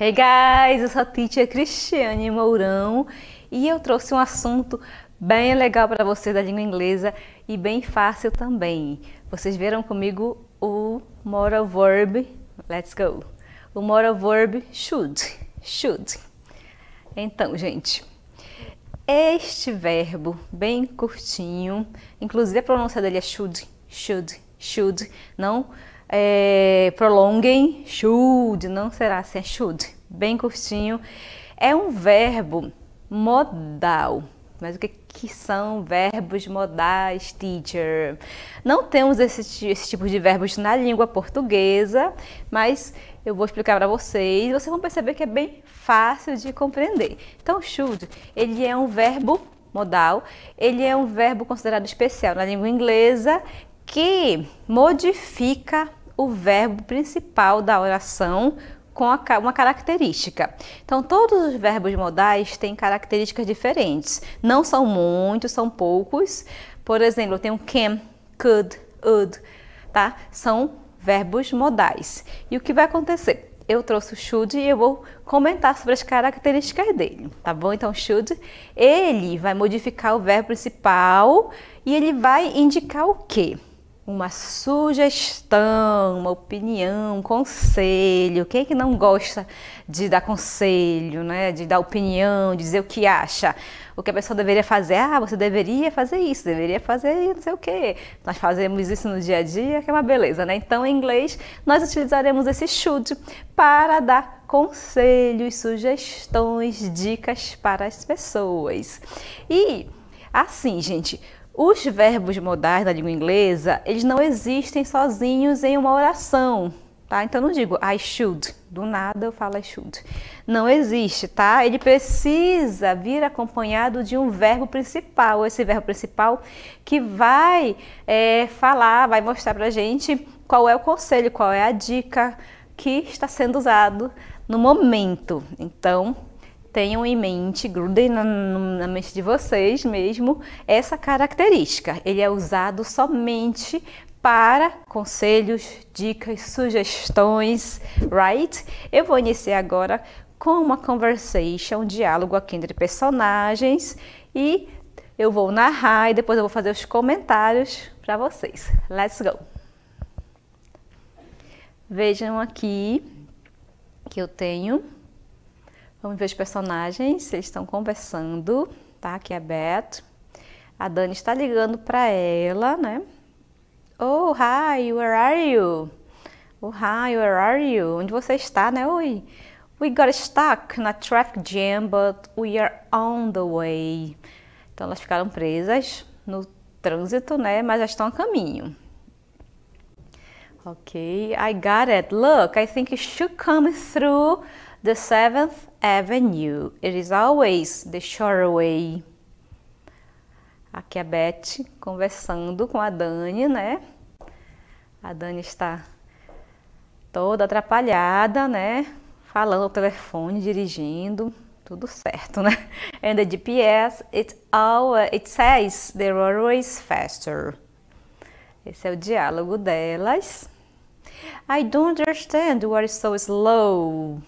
Hey guys, eu sou a Teacher Cristiane Mourão e eu trouxe um assunto bem legal para vocês da língua inglesa e bem fácil também. Vocês viram comigo o moral verb, let's go. O moral verb should. Então, gente, este verbo bem curtinho, inclusive a pronúncia dele é should, não prolonguem, should, não será assim, é should, bem curtinho. É um verbo modal. Mas o que são verbos modais, teacher? Não temos esse tipo de verbos na língua portuguesa, mas eu vou explicar para vocês e vocês vão perceber que é bem fácil de compreender. Então, should, ele é um verbo modal, ele é um verbo considerado especial na língua inglesa que modifica o verbo principal da oração com uma característica. Então, todos os verbos modais têm características diferentes. Não são muitos, são poucos. Por exemplo, eu tenho can, could, would, tá? São verbos modais. E o que vai acontecer? Eu trouxe o should e eu vou comentar sobre as características dele, tá bom? Então, should, ele vai modificar o verbo principal e ele vai indicar o quê? Uma sugestão, uma opinião, um conselho. Quem é que não gosta de dar conselho, né? De dar opinião, de dizer o que acha? O que a pessoa deveria fazer? Ah, você deveria fazer isso, deveria fazer não sei o quê. Nós fazemos isso no dia a dia, que é uma beleza, né? Então, em inglês, nós utilizaremos esse should para dar conselhos, sugestões, dicas para as pessoas. E, assim, gente, os verbos modais da língua inglesa, eles não existem sozinhos em uma oração, tá? Então, não digo I should, do nada eu falo I should. Não existe, tá? Ele precisa vir acompanhado de um verbo principal, esse verbo principal que vai falar, vai mostrar pra gente qual é o conselho, qual é a dica que está sendo usado no momento. Então, tenham em mente, grudem na mente de vocês mesmo, essa característica. Ele é usado somente para conselhos, dicas, sugestões, right? Eu vou iniciar agora com uma conversation, um diálogo aqui entre personagens e eu vou narrar e depois eu vou fazer os comentários para vocês. Let's go! Vejam aqui que eu tenho. Vamos ver os personagens, eles estão conversando, tá? Aqui é a Beth. A Dani está ligando para ela, né? Oh, hi, where are you? Oh, hi, where are you? Onde você está, né? Oi. We got stuck na traffic jam, but we are on the way. Então, elas ficaram presas no trânsito, né? Mas já estão a caminho. Ok, I got it. Look, I think you should come through the 7th Avenue. It is always the shorter way. Aqui a Beth conversando com a Dani, né? A Dani está toda atrapalhada, né? Falando ao telefone, dirigindo, tudo certo, né? And the GPS, it says the roadway is faster. Esse é o diálogo delas. I don't understand why it's so slow.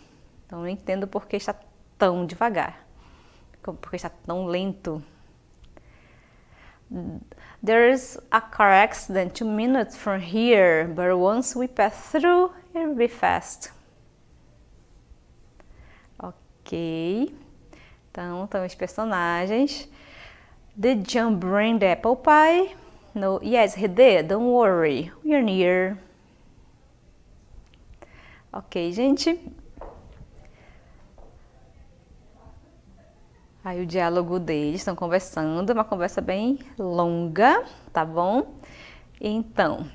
Então, não entendo por que está tão devagar, porque está tão lento. There's a car accident 2 minutes from here, but once we pass through, it'll be fast. Ok. Então, estão os personagens. Did John bring the apple pie? No, yes, he did. Don't worry, we're near. Ok, gente. Aí o diálogo deles, estão conversando, uma conversa bem longa, tá bom? Então,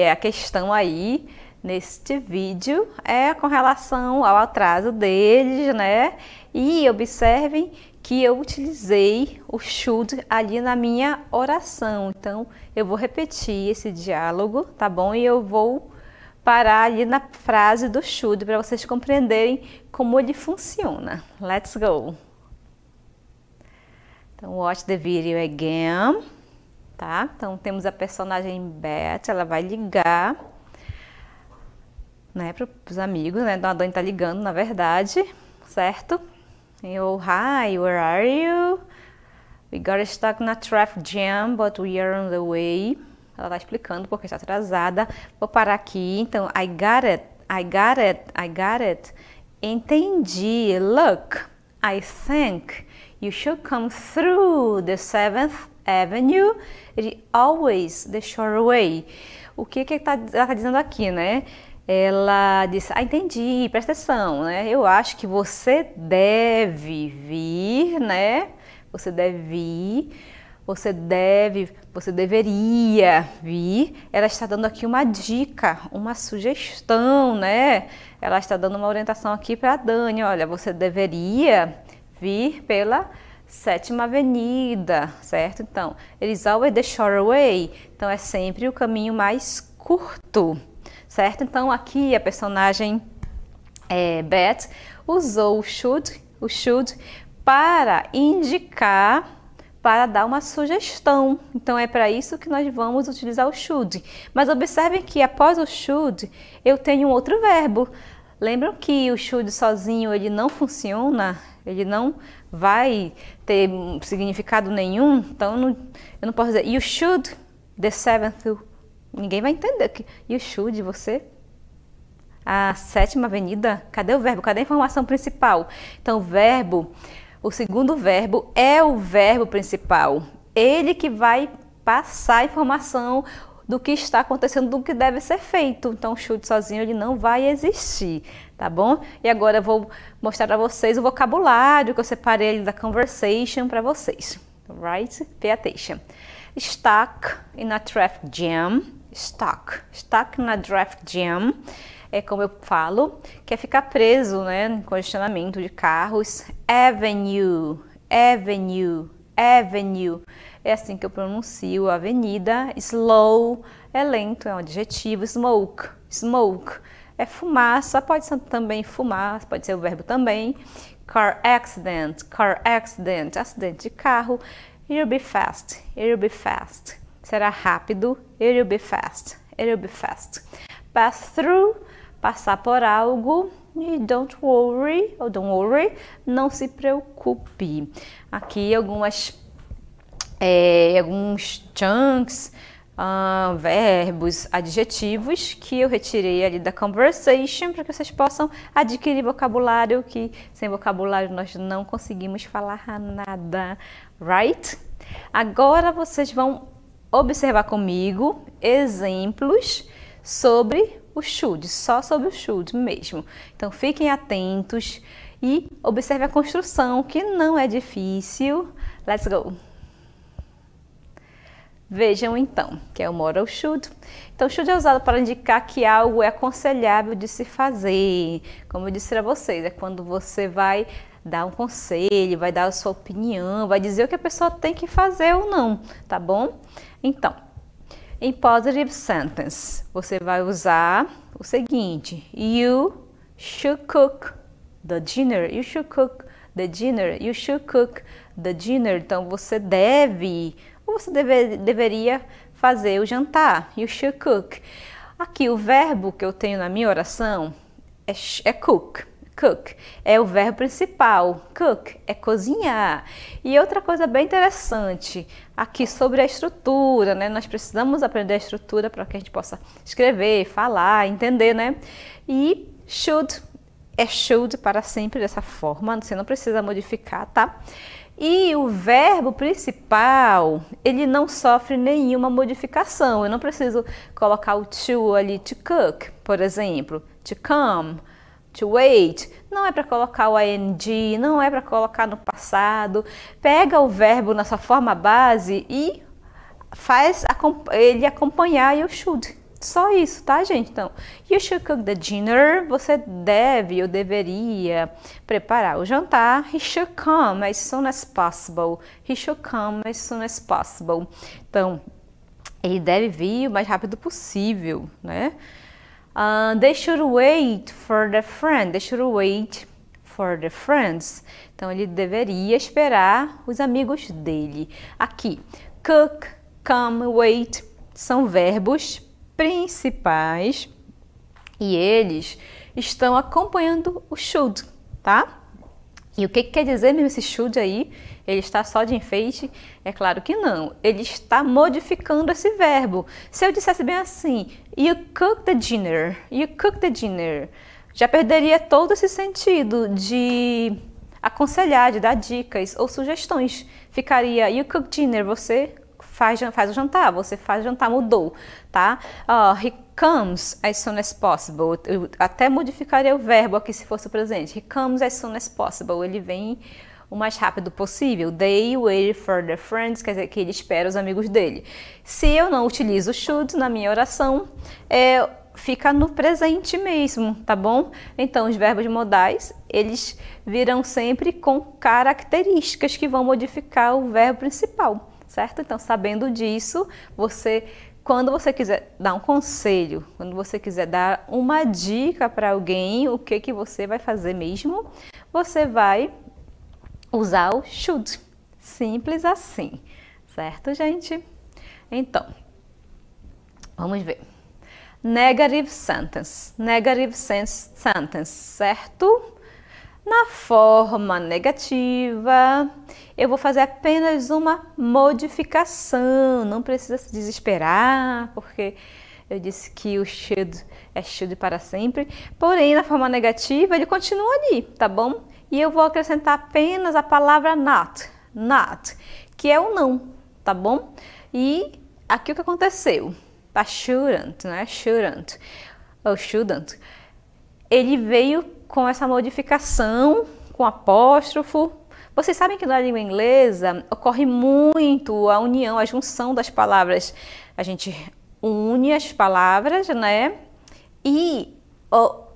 a questão aí neste vídeo é com relação ao atraso deles, né? E observem que eu utilizei o should ali na minha oração. Então, eu vou repetir esse diálogo, tá bom? E eu vou parar ali na frase do should para vocês compreenderem como ele funciona. Let's go! Então, watch the video again, tá? Então, temos a personagem Beth, ela vai ligar né, para os amigos, né? A Dani tá ligando, na verdade, certo? Eu, hi, where are you? We got stuck na traffic jam, but we are on the way. Ela tá explicando porque está atrasada. Vou parar aqui. Então, I got it, I got it, I got it. Entendi. Look, I think you should come through the 7th Avenue. It always the short way. O que ela tá dizendo aqui, né? Ela disse, entendi, presta atenção, né? Eu acho que você deve vir, né? Você deve vir, você deveria vir. Ela está dando aqui uma dica, uma sugestão, né? Ela está dando uma orientação aqui para a Dani. Olha, você deveria vir pela 7ª Avenida, certo? Então, it is always the short way. Então, é sempre o caminho mais curto, certo? Então, aqui a personagem Beth usou o should para indicar, para dar uma sugestão. Então, é para isso que nós vamos utilizar o should. Mas observem que após o should, eu tenho um outro verbo. Lembram que o should sozinho ele não funciona? Ele não vai ter significado nenhum? Então, eu não posso dizer you should the 7th. Ninguém vai entender que you should, você... A 7ª Avenida, cadê o verbo? Cadê a informação principal? Então, o segundo verbo é o verbo principal. Ele que vai passar a informação do que está acontecendo, do que deve ser feito. Então, o should sozinho ele não vai existir, tá bom? E agora eu vou mostrar para vocês o vocabulário que eu separei ali da conversation para vocês. Right? Pay attention. Stuck in a traffic jam. Stuck na traffic jam. É como eu falo, que é ficar preso, né, em congestionamento de carros. Avenue. É assim que eu pronuncio avenida. Slow é lento, é um adjetivo. Smoke é fumaça, pode ser também fumar, pode ser o verbo também. Car accident, acidente de carro. It'll be fast. Será rápido. It'll be fast. Pass through, passar por algo. E don't worry, não se preocupe. Aqui alguns chunks, verbos, adjetivos que eu retirei ali da conversation para que vocês possam adquirir vocabulário, que sem vocabulário nós não conseguimos falar nada, right? Agora vocês vão observar comigo exemplos sobre o should, só sobre o should mesmo. Então fiquem atentos e observe a construção, que não é difícil. Let's go! Vejam então, que é o moral should. Então, should é usado para indicar que algo é aconselhável de se fazer. Como eu disse para vocês, é quando você vai dar um conselho, vai dar a sua opinião, vai dizer o que a pessoa tem que fazer ou não, tá bom? Então, em positive sentence, você vai usar o seguinte: you should cook the dinner. You should cook the dinner. You should cook the dinner. Então, você deve, ou você deveria fazer o jantar. You should cook. Aqui, o verbo que eu tenho na minha oração é cook. Cook é o verbo principal. Cook é cozinhar. E outra coisa bem interessante aqui sobre a estrutura, né? Nós precisamos aprender a estrutura para que a gente possa escrever, falar, entender, né? E should é should para sempre dessa forma. Você não precisa modificar, tá? E o verbo principal, ele não sofre nenhuma modificação. Eu não preciso colocar o to ali, to cook, por exemplo, to come, to wait. Não é para colocar o ing, não é para colocar no passado. Pega o verbo na sua forma base e faz ele acompanhar o should. Só isso, tá, gente? Então, you should cook the dinner. Você deve ou deveria preparar o jantar. He should come as soon as possible. He should come as soon as possible. Então, ele deve vir o mais rápido possível, né? They should wait for the friend. They should wait for the friends. Então, ele deveria esperar os amigos dele. Aqui, cook, come, wait são verbos principais e eles estão acompanhando o should, tá? E o que quer dizer mesmo esse should aí? Ele está só de enfeite? É claro que não. Ele está modificando esse verbo. Se eu dissesse bem assim, you cook the dinner, you cook the dinner, já perderia todo esse sentido de aconselhar, de dar dicas ou sugestões. Ficaria, you cook dinner, você faz o jantar, você faz o jantar, mudou, tá? He comes as soon as possible. Eu até modificaria o verbo aqui se fosse o presente. He comes as soon as possible. Ele vem o mais rápido possível. They wait for their friends, quer dizer que ele espera os amigos dele. Se eu não utilizo should na minha oração, fica no presente mesmo, tá bom? Então, os verbos modais, eles virão sempre com características que vão modificar o verbo principal, certo? Então, sabendo disso, quando você quiser dar um conselho, quando você quiser dar uma dica para alguém, o que você vai fazer mesmo? Você vai usar o should. Simples assim, certo, gente? Então, vamos ver. Negative sentence, certo? Na forma negativa, eu vou fazer apenas uma modificação, não precisa se desesperar, porque eu disse que o should é should para sempre, porém na forma negativa ele continua ali, tá bom? E eu vou acrescentar apenas a palavra not, que é o não, tá bom? E aqui o que aconteceu? A shouldn't, né? Shouldn't, ou shouldn't, ele veio com essa modificação, com apóstrofo. Vocês sabem que na língua inglesa ocorre muito a união, a junção das palavras. A gente une as palavras, né? E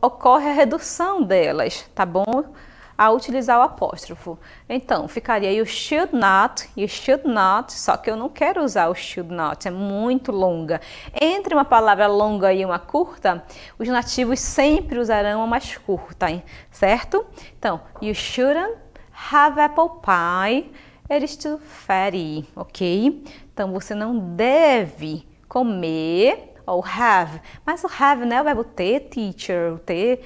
ocorre a redução delas, tá bom? Ao utilizar o apóstrofo. Então, ficaria you should not, só que eu não quero usar o should not, é muito longa. Entre uma palavra longa e uma curta, os nativos sempre usarão a mais curta, hein? Certo? Então, you shouldn't have apple pie, it is too fatty, ok? Então, você não deve comer, ou have, mas o have não é o verbo ter, teacher, ter.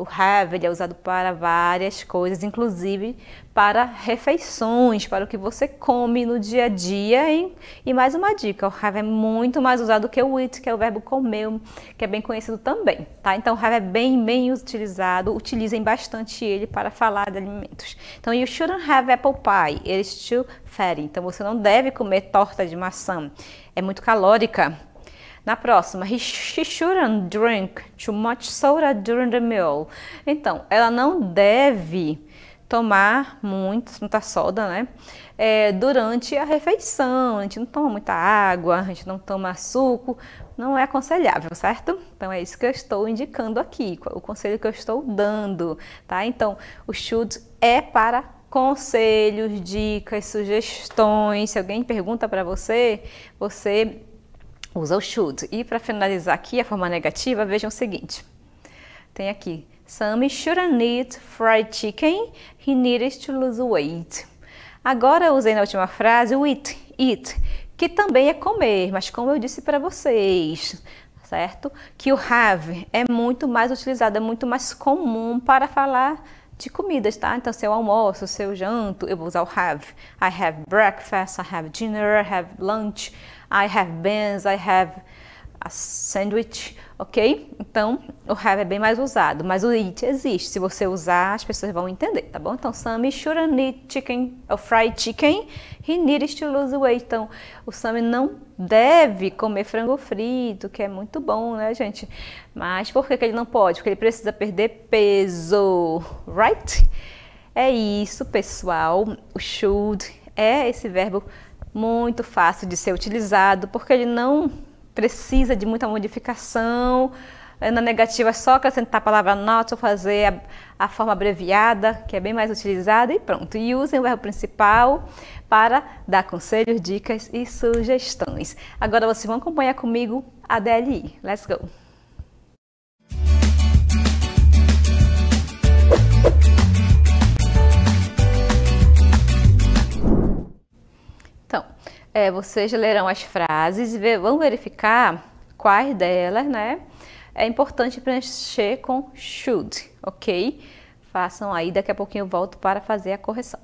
O have ele é usado para várias coisas, inclusive para refeições, para o que você come no dia a dia. Hein? E mais uma dica, o have é muito mais usado do que o eat, que é o verbo comer, que é bem conhecido também. Tá? Então, o have é bem utilizado, utilizem bastante ele para falar de alimentos. Então, you shouldn't have apple pie, it is too fatty. Então, você não deve comer torta de maçã, é muito calórica. Na próxima, she shouldn't drink too much soda during the meal. Então, ela não deve tomar muita soda, né? Durante a refeição. A gente não toma muita água, a gente não toma suco, não é aconselhável, certo? Então, é isso que eu estou indicando aqui, o conselho que eu estou dando, tá? Então, o should é para conselhos, dicas, sugestões. Se alguém pergunta para você, você usa o should. E para finalizar aqui a forma negativa, vejam o seguinte. Tem aqui, Sammy shouldn't eat fried chicken, he needs to lose weight. Agora eu usei na última frase o eat, que também é comer, mas como eu disse para vocês, certo? Que o have é muito mais utilizado, é muito mais comum para falar de comidas, tá? Então, seu almoço, seu janto, eu vou usar o have. I have breakfast, I have dinner, I have lunch, I have beans, I have a sandwich, ok? Então, o have é bem mais usado, mas o eat existe. Se você usar, as pessoas vão entender, tá bom? Então, Sammy shouldn't eat chicken or fried chicken, he needs to lose weight. Então, o Sammy não deve comer frango frito, que é muito bom, né, gente? Mas por que ele não pode? Porque ele precisa perder peso, right? É isso, pessoal. O should é esse verbo muito fácil de ser utilizado, porque ele não precisa de muita modificação. Na negativa é só acrescentar a palavra not ou fazer a forma abreviada, que é bem mais utilizada, e pronto. E usem o verbo principal para dar conselhos, dicas e sugestões. Agora vocês vão acompanhar comigo a DLI. Let's go! Então, vocês lerão as frases e vão verificar quais delas, né, é importante preencher com should, ok? Façam aí, daqui a pouquinho eu volto para fazer a correção.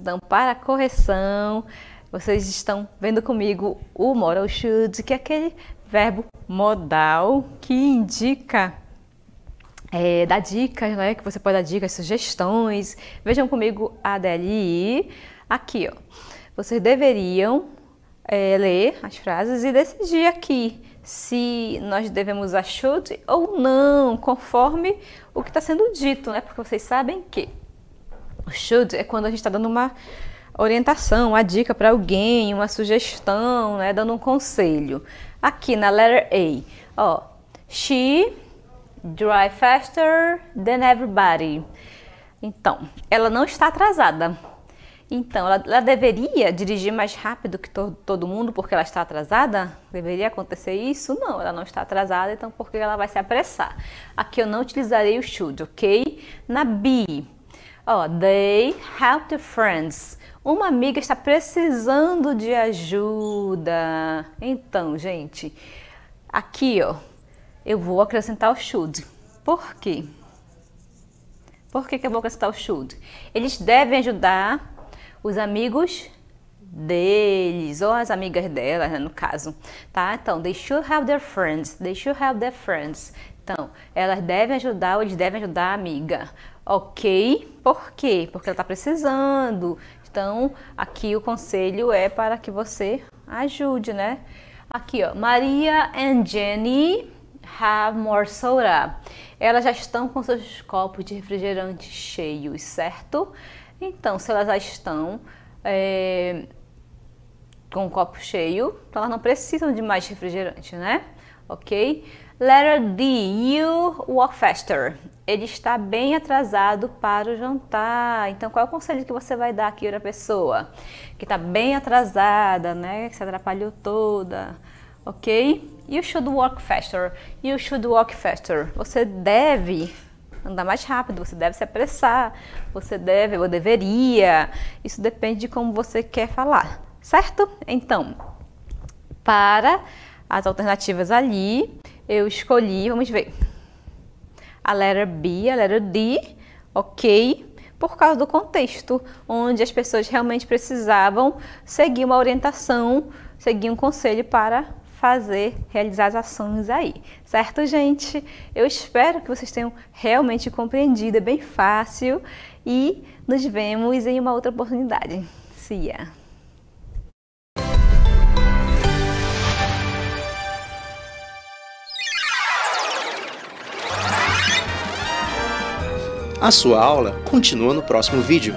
Então, para a correção, vocês estão vendo comigo o modal should, que é aquele verbo modal que indica, dá dicas, né? Que você pode dar dicas, sugestões. Vejam comigo a DLI. Aqui, ó. Vocês deveriam ler as frases e decidir aqui se nós devemos usar should ou não, conforme o que está sendo dito, né? Porque vocês sabem que o should é quando a gente está dando uma orientação, uma dica para alguém, uma sugestão, né? Dando um conselho. Aqui na letter A, ó, she drive faster than everybody. Então, ela não está atrasada. Então, ela deveria dirigir mais rápido que todo mundo porque ela está atrasada? Deveria acontecer isso? Não, ela não está atrasada, então por que ela vai se apressar? Aqui eu não utilizarei o should, ok? Na B, ó, they help their friends. Uma amiga está precisando de ajuda. Então, gente, aqui, ó, eu vou acrescentar o should. Por quê? Por que eu vou acrescentar o should? Eles devem ajudar os amigos deles, ou as amigas delas, né, no caso, tá? Então, they should help their friends, they should help their friends. Então, elas devem ajudar, ou eles devem ajudar a amiga, ok? Por quê? Porque ela está precisando. Então, aqui o conselho é para que você ajude, né? Aqui, ó, Maria and Jenny have more soda. Elas já estão com seus copos de refrigerante cheios, certo? Então, se elas já estão com o copo cheio, então elas não precisam de mais refrigerante, né? Ok? Letter D, you walk faster. Ele está bem atrasado para o jantar. Então, qual é o conselho que você vai dar aqui para a pessoa que está bem atrasada, né? Que se atrapalhou toda, ok? You should walk faster. You should walk faster. Você deve andar mais rápido, você deve se apressar, você deve ou deveria. Isso depende de como você quer falar, certo? Então, para as alternativas ali, eu escolhi, vamos ver, a letra B, a letra D, ok? Por causa do contexto, onde as pessoas realmente precisavam seguir uma orientação, seguir um conselho para realizar as ações aí, certo, gente? Eu espero que vocês tenham realmente compreendido, é bem fácil e nos vemos em uma outra oportunidade. See ya! A sua aula continua no próximo vídeo.